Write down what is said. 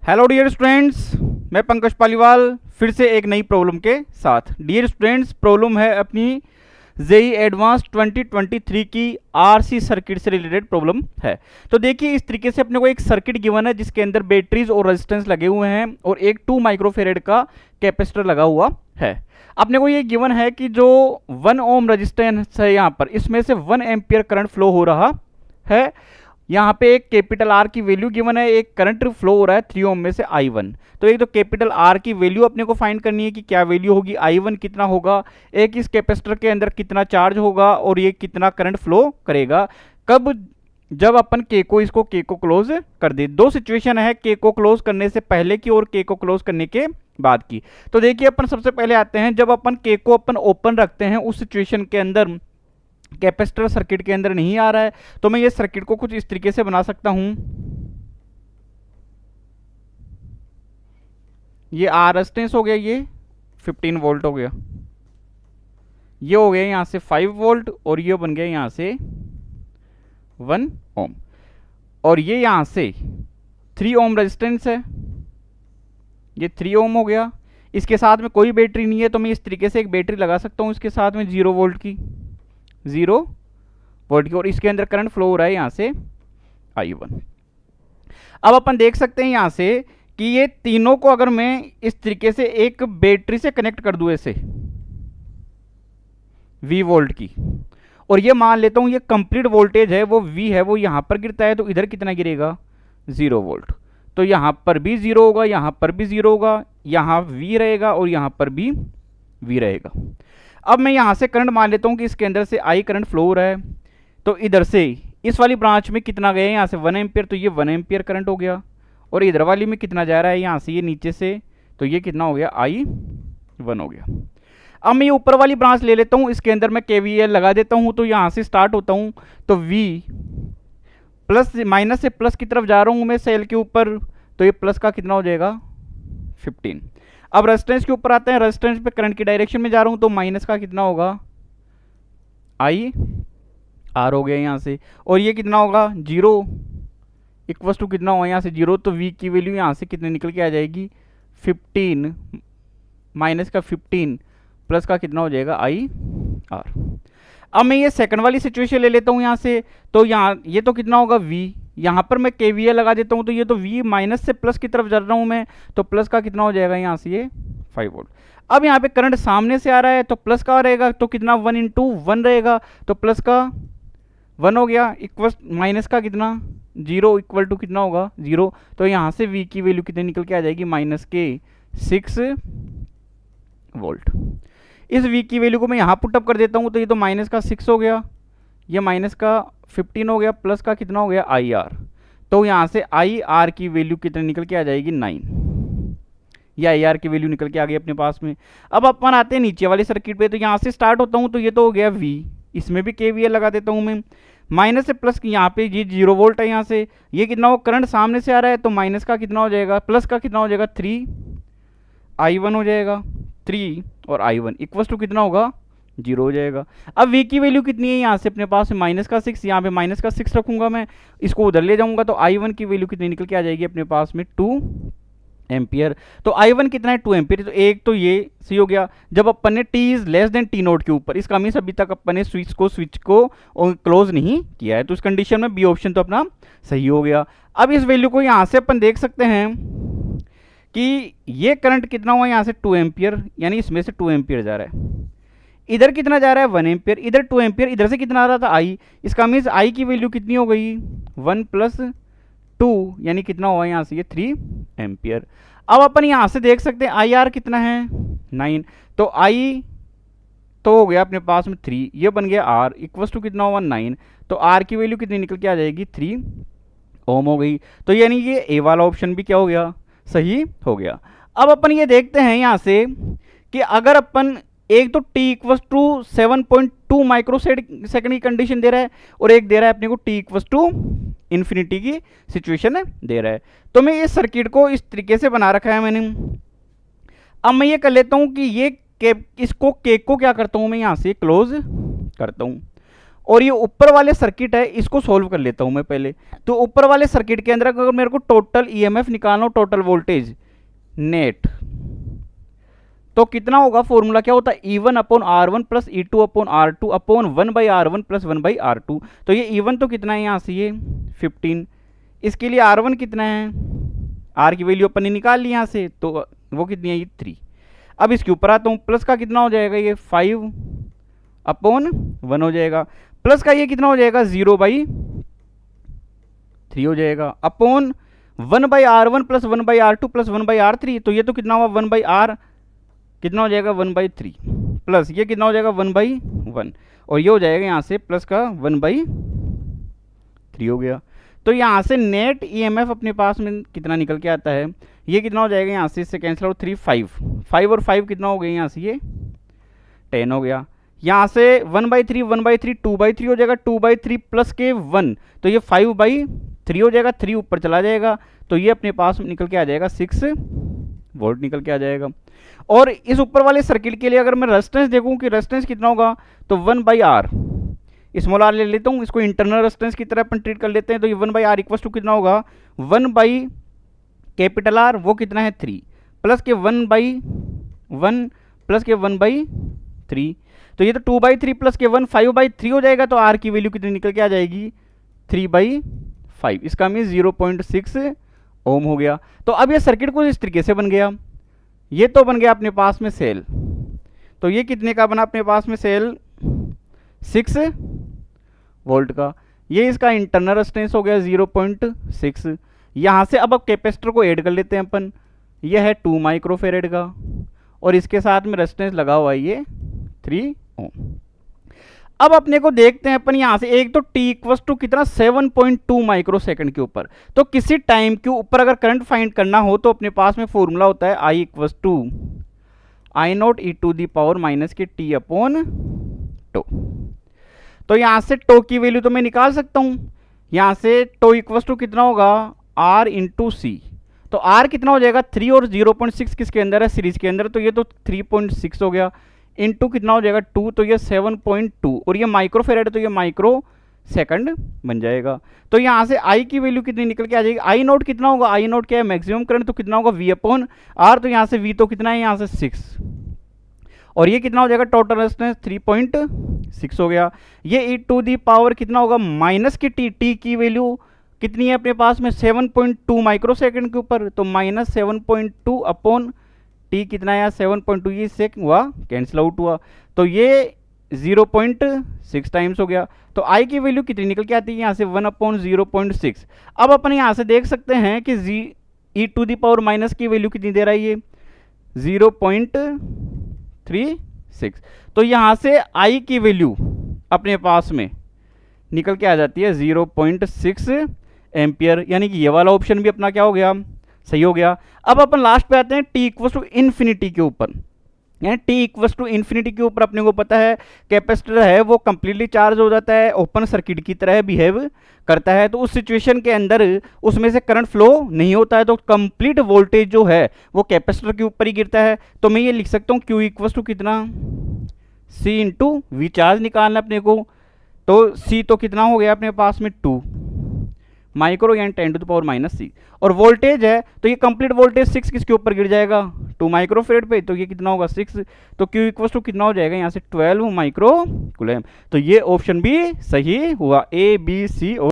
Hello dear students, मैं पंकज पालीवाल फिर से एक नई प्रॉब्लम के साथ। डियर स्टूडेंट्स, प्रॉब्लम है अपनी जेई एडवांस 2023 की आरसी सर्किट से रिलेटेड प्रॉब्लम है। तो देखिए, इस तरीके से अपने को एक सर्किट गिवन है जिसके अंदर बैटरीज और रेजिस्टेंस लगे हुए हैं और एक 2 माइक्रोफेरेड का कैपेसिटर लगा हुआ है। अपने को ये गिवन है कि जो 1 ओम रेजिस्टेंस है यहाँ पर, इसमें से 1 एम्पियर करंट फ्लो हो रहा है। यहाँ पे एक कैपिटल आर की वैल्यू गिवन है, एक करंट फ्लो हो रहा है 3 ओम में से I1। तो एक तो कैपिटल आर की वैल्यू अपने को फाइंड करनी है कि क्या वैल्यू होगी, I1 कितना होगा, एक इस कैपेसिटर के अंदर कितना चार्ज होगा और ये कितना करंट फ्लो करेगा। कब? जब अपन इसको के को क्लोज कर दे। दो सिचुएशन है, के को क्लोज करने से पहले की और के को क्लोज करने के बाद की। तो देखिए, अपन सबसे पहले आते हैं, जब अपन के को अपन ओपन रखते हैं उस सिचुएशन के अंदर कैपेसिटर सर्किट के अंदर नहीं आ रहा है, तो मैं ये सर्किट को कुछ इस तरीके से बना सकता हूं। ये आर रेजिस्टेंस हो गया, ये 15 वोल्ट हो गया, ये हो गया यहां से 5 वोल्ट और ये बन गया यहां से 1 ओम और ये यहां से 3 ओम रेजिस्टेंस है, ये 3 ओम हो गया। इसके साथ में कोई बैटरी नहीं है, तो मैं इस तरीके से एक बैटरी लगा सकता हूं इसके साथ में 0 वोल्ट की, 0 वोल्ट की, और इसके अंदर करंट फ्लो हो रहा है यहां से I1। अब अपन देख सकते हैं यहां से कि ये तीनों को अगर मैं इस तरीके से एक बैटरी से कनेक्ट कर दूं ऐसे V वोल्ट की, और ये मान लेता हूं ये कंप्लीट वोल्टेज है वो V है, वो यहां पर गिरता है, तो इधर कितना गिरेगा 0 वोल्ट। तो यहां पर भी 0 होगा, यहां पर भी 0 होगा, यहां V रहेगा और यहां पर भी V रहेगा। अब मैं यहां से करंट मान लेता हूं कि इसके अंदर से I करंट फ्लो हो रहा है, तो इधर से इस वाली ब्रांच में कितना गया, यहां से 1 एम्पियर, तो ये 1 एम्पियर करंट हो गया, और इधर वाली में कितना जा रहा है यहां से ये नीचे से, तो ये कितना हो गया I1 हो गया। अब मैं ये ऊपर वाली ब्रांच ले लेता हूं, इसके अंदर मैं KVL लगा देता हूं, तो यहां से स्टार्ट होता हूं, तो V प्लस माइनस से प्लस की तरफ जा रहा हूं मैं सेल के ऊपर, तो ये प्लस का कितना हो जाएगा 15। अब रेजिस्टेंस के ऊपर आते हैं, रेजिस्टेंस पे करंट की डायरेक्शन में जा रहा हूं, तो माइनस का कितना होगा IR हो गया यहां से, और ये कितना होगा 0 इक्वस टू कितना होगा यहाँ से 0, तो V की वैल्यू यहाँ से कितने निकल के आ जाएगी 15, माइनस का 15 प्लस का कितना हो जाएगा IR। अब मैं ये सेकंड वाली सिचुएशन ले लेता हूँ यहाँ से, तो यहाँ ये तो कितना होगा V, यहाँ पर मैं KVL लगा देता हूँ, तो ये तो V माइनस से प्लस की तरफ जा रहा हूँ मैं, तो प्लस का कितना हो जाएगा यहाँ से ये 5 वोल्ट। अब यहाँ पे करंट सामने से आ रहा है, तो प्लस का रहेगा, तो कितना 1 इंटू 1 रहेगा, तो प्लस का 1 हो गया, इक्वल माइनस का कितना 0 इक्वल टू कितना होगा 0, तो यहाँ से V की वैल्यू कितनी निकल के आ जाएगी माइनस के 6 वोल्ट। इस V की वैल्यू को मैं यहाँ पुटअप कर देता हूँ, तो ये तो माइनस का 6 हो गया, ये माइनस का 15 हो गया, प्लस का कितना हो गया IR, तो यहाँ से IR की वैल्यू कितनी निकल के आ जाएगी 9, ये IR की वैल्यू निकल के आ गई अपने पास में। अब अपन आते हैं नीचे वाली सर्किट पे, तो यहाँ से स्टार्ट होता हूँ, तो ये तो हो गया V, इसमें भी KVL लगा देता हूँ मैं, माइनस से प्लस की यहाँ पे ये 0 वोल्ट है, यहाँ से ये कितना हो, करंट सामने से आ रहा है, तो माइनस का कितना हो जाएगा, प्लस का कितना हो जाएगा 3 I1 हो जाएगा, 3 और I1 इक्वस टू कितना होगा 0 हो जाएगा। अब V की वैल्यू कितनी है यहाँ से अपने पास में माइनस का 6, यहाँ पे माइनस का 6 रखूंगा मैं, इसको उधर ले जाऊंगा, तो I1 की वैल्यू कितनी निकल के आ जाएगी अपने पास में 2 एम्पियर। तो I1 कितना है 2 एम्पियर, तो एक तो ये सही हो गया। जब अपन ने T is less than T note के ऊपर, इसका मीन्स अभी तक अपन ने स्विच को क्लोज नहीं किया है, तो इस कंडीशन में बी ऑप्शन तो अपना सही हो गया। अब इस वैल्यू को यहाँ से अपन देख सकते हैं कि ये करंट कितना हुआ यहाँ से 2 एम्पियर, यानी इसमें से 2 एम्पियर जा रहा है, इधर कितना जा रहा है 1 एम्पियर, इधर 2 एम्पियर, इधर से कितना आ रहा था I, इसका मीन्स I की वैल्यू कितनी हो गई 1 प्लस 2, यानी कितना हुआ यहाँ से ये 3 एम्पियर। अब अपन यहाँ से देख सकते हैं IR कितना है 9, तो I तो हो गया अपने पास में 3, ये बन गया R इक्वस टू कितना हुआ 9, तो R की वैल्यू कितनी निकल के आ जाएगी 3 ओम हो गई। तो यानी ये ए वाला ऑप्शन भी क्या हो गया, सही हो गया। अब अपन ये देखते हैं यहाँ से कि अगर अपन एक तो T equals to 7.2 microsecond की कंडीशन दे रहा है, और एक दे रहा है अपने को T इक्वस टू इन्फिनिटी की सिचुएशन दे रहा है, तो मैं इस सर्किट को इस तरीके से बना रखा है मैंने। अब मैं ये कर लेता हूँ कि ये इसको केक को क्या करता हूँ मैं यहाँ से क्लोज करता हूँ, और ये ऊपर वाले सर्किट है, इसको सोल्व कर लेता हूं मैं पहले। तो ऊपर वाले सर्किट के अंदर अगर मेरे को टोटल ईएमएफ निकालना हो, टोटल वोल्टेज नेट, तो कितना होगा, फॉर्मूला क्या होता है, E1 upon R1 plus E2 upon R2 upon 1/R1 plus 1/R2। तो ये E1 तो कितना है यहाँ से, ये 15। इसके लिए R1 कितना है, R की वैल्यू अपन ने निकाल ली यहाँ से, तो वो कितनी है, ये 3। अब इसके ऊपर आता हूँ, प्लस का कितना हो जाएगा, ये 5 अपॉन 1 हो जाएगा, प्लस का ये कितना हो जाएगा, 0/3 हो जाएगा, upon 1/R1 plus 1/R2 plus 1/R3। तो ये तो कितना हुआ, 1/R कितना हो जाएगा, 1/3, प्लस ये कितना हो जाएगा, 1/1, और ये हो जाएगा यहाँ से प्लस का 1/3 हो गया। तो यहाँ से नेट ईएमएफ अपने पास में कितना निकल के आता है, ये कितना हो जाएगा, यहाँ से इससे कैंसिल आउट 3 5 और 5 कितना हो गया, यहाँ से ये 10 हो गया। यहाँ से 1/3 1/3 2/3 हो जाएगा, 2/3 प्लस के 1, तो ये 5/3 हो जाएगा, 3 ऊपर चला जाएगा, तो ये अपने पास में निकल के आ जाएगा 6 वोल्ट निकल के आ जाएगा। और इस ऊपर वाले सर्किट के लिए अगर मैं रेजिस्टेंस देखूं कि रेजिस्टेंस कितना होगा, तो 1/R, स्मॉल आर ले लेता हूँ, इसको इंटरनल रेजिस्टेंस की तरह अपन ट्रीट कर लेते हैं। तो ये 1/R इक्वल टू कितना होगा, 1/R, वो कितना है 3, प्लस के 1/1 प्लस के 1/3, तो ये तो 2/3 प्लस के 1 5/3 हो जाएगा। तो R की वैल्यू कितनी निकल के आ जाएगी, 3/5, इसका मीन 0.6 ओम हो गया। तो अब ये सर्किट कुछ इस तरीके से बन गया, ये तो बन गया अपने पास में सेल, तो ये कितने का बना अपने पास में सेल, 6 वोल्ट का। ये इसका इंटरनल रेजिस्टेंस हो गया 0.6। यहाँ से अब कैपेसिटर को ऐड कर लेते हैं अपन, ये है 2 माइक्रोफेरेड का, और इसके साथ में रेजिस्टेंस लगा हुआ है ये 3 ओम। अब अपने को देखते हैं अपन यहाँ से, एक तो t इक्वस टू कितना 7.2 माइक्रो सेकंड के ऊपर, तो किसी टाइम के ऊपर अगर करंट फाइंड करना हो तो अपने पास में फॉर्मूला होता है I equals to I0 e to the power minus के t अपॉन टो। तो यहाँ से टो की वैल्यू तो मैं निकाल सकता हूँ, यहाँ से टो इक्वस टू कितना होगा, R इंटू सी, तो R कितना हो जाएगा 3 और 0.6 किसके अंदर है, सीरीज के अंदर, तो ये तो 3.6 हो गया, इनटू कितना हो जाएगा 2, तो ये 7.2, और ये माइक्रोफेरेड तो ये माइक्रो सेकंड बन जाएगा। तो यहाँ से I की वैल्यू कितनी निकल के आ जाएगी, I0 कितना होगा, I0 क्या है मैक्सिमम करंट, तो कितना होगा V अपॉन R, तो यहाँ से V तो कितना है, यहाँ से 6, और ये कितना हो जाएगा टोटल रेजिस्टेंस 3.6 हो गया। ये e टू दी पावर कितना होगा माइनस की t की वैल्यू कितनी है अपने पास में 7.2 माइक्रो सेकंड के ऊपर, तो माइनस 7.2 अपॉन t कितना है 7.2, ये से हुआ कैंसिल आउट हुआ, तो ये 0.6 टाइम्स हो गया। तो I की वैल्यू कितनी निकल के आती है यहाँ से 1/0.6। अब अपन यहाँ से देख सकते हैं कि e to the power minus की वैल्यू कितनी दे रहा है, ये 0.36। तो यहाँ से I की वैल्यू अपने पास में निकल के आ जाती है 0.6 एम्पियर, यानी कि ये वाला ऑप्शन भी अपना क्या हो गया, सही हो गया। अब अपन लास्ट पे आते हैं t इक्वल टू इन्फिनिटी के ऊपर, यानी t इक्वल टू इन्फिनिटी के ऊपर अपने को पता है कैपेसिटर है वो कंप्लीटली चार्ज हो जाता है, ओपन सर्किट की तरह बिहेव करता है, तो उस सिचुएशन के अंदर उसमें से करंट फ्लो नहीं होता है, तो कंप्लीट वोल्टेज जो है वो कैपेसिटर के ऊपर ही गिरता है। तो मैं ये लिख सकता हूँ q इक्वल टू कितना c इंटू वी चार्ज निकालना अपने को, तो c तो कितना हो गया अपने पास में 2 माइक्रो यानी 10 टू द पावर माइनस सी, और वोल्टेज है तो ये कंप्लीट वोल्टेज 6 किसके ऊपर गिर जाएगा 2 माइक्रोफेरेड पे, तो ये कितना होगा 6, तो Q इक्वल टू कितना हो जाएगा यहाँ से 12 माइक्रो कूलम। तो ये ऑप्शन भी सही हुआ, A B C और